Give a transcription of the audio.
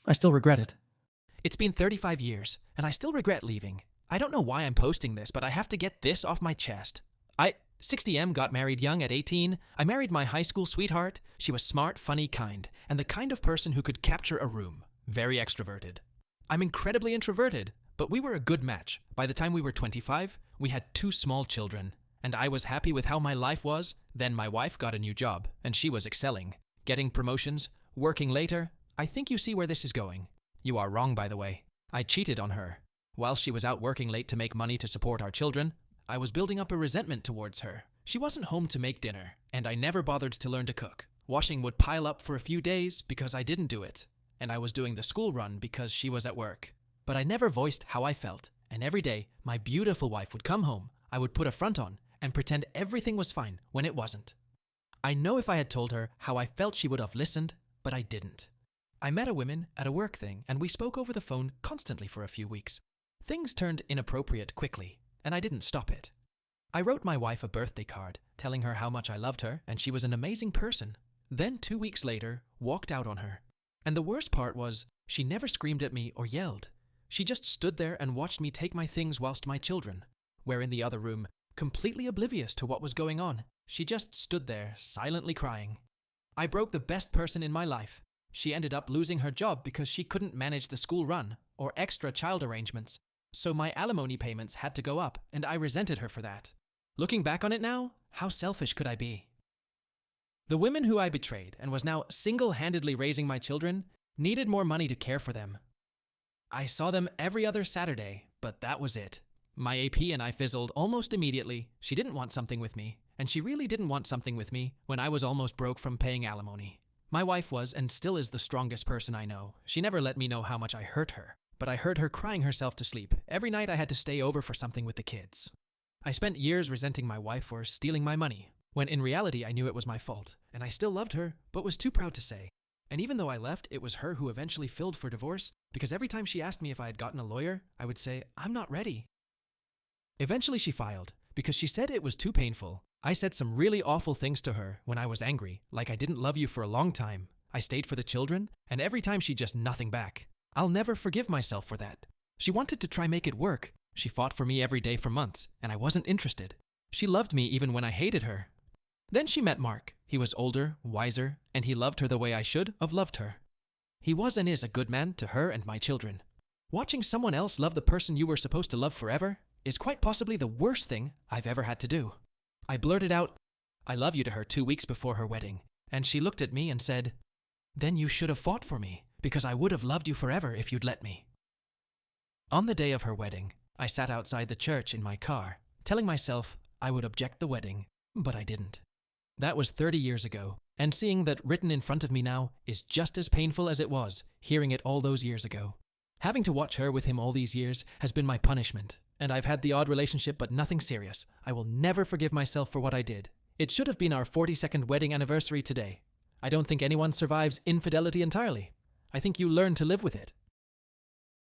I still regret it. It's been 35 years, and I still regret leaving. I don't know why I'm posting this, but I have to get this off my chest. 60M got married young at 18. I married my high school sweetheart. She was smart, funny, kind, and the kind of person who could capture a room. Very extroverted. I'm incredibly introverted, but we were a good match. By the time we were 25, we had 2 small children, and I was happy with how my life was. Then my wife got a new job, and she was excelling, getting promotions, working later. I think you see where this is going. You are wrong, by the way. I cheated on her. While she was out working late to make money to support our children, I was building up a resentment towards her. She wasn't home to make dinner, and I never bothered to learn to cook. Washing would pile up for a few days because I didn't do it, and I was doing the school run because she was at work. But I never voiced how I felt, and every day, my beautiful wife would come home, I would put a front on, and pretend everything was fine when it wasn't. I know if I had told her how I felt she would have listened, but I didn't. I met a woman at a work thing, and we spoke over the phone constantly for a few weeks. Things turned inappropriate quickly, and I didn't stop it. I wrote my wife a birthday card, telling her how much I loved her and she was an amazing person. Then 2 weeks later, walked out on her. And the worst part was, she never screamed at me or yelled. She just stood there and watched me take my things whilst my children were in the other room, completely oblivious to what was going on. She just stood there, silently crying. I broke the best person in my life. She ended up losing her job because she couldn't manage the school run or extra child arrangements. So my alimony payments had to go up, and I resented her for that. Looking back on it now, how selfish could I be? The women who I betrayed and was now single-handedly raising my children needed more money to care for them. I saw them every other Saturday, but that was it. My AP and I fizzled almost immediately. She didn't want something with me, and she really didn't want something with me when I was almost broke from paying alimony. My wife was and still is the strongest person I know. She never let me know how much I hurt her. But I heard her crying herself to sleep. Every night I had to stay over for something with the kids. I spent years resenting my wife for stealing my money, when in reality I knew it was my fault, and I still loved her, but was too proud to say. And even though I left, it was her who eventually filed for divorce, because every time she asked me if I had gotten a lawyer, I would say, I'm not ready. Eventually she filed, because she said it was too painful. I said some really awful things to her when I was angry, like I didn't love you for a long time. I stayed for the children, and every time she just nothing back. I'll never forgive myself for that. She wanted to try make it work. She fought for me every day for months, and I wasn't interested. She loved me even when I hated her. Then she met Mark. He was older, wiser, and he loved her the way I should have loved her. He was and is a good man to her and my children. Watching someone else love the person you were supposed to love forever is quite possibly the worst thing I've ever had to do. I blurted out, I love you to her 2 weeks before her wedding, and she looked at me and said, then you should have fought for me, because I would have loved you forever if you'd let me. On the day of her wedding, I sat outside the church in my car, telling myself I would object the wedding, but I didn't. That was 30 years ago, and seeing that written in front of me now is just as painful as it was hearing it all those years ago. Having to watch her with him all these years has been my punishment, and I've had the odd relationship but nothing serious. I will never forgive myself for what I did. It should have been our 42nd wedding anniversary today. I don't think anyone survives infidelity entirely. I think you learn to live with it.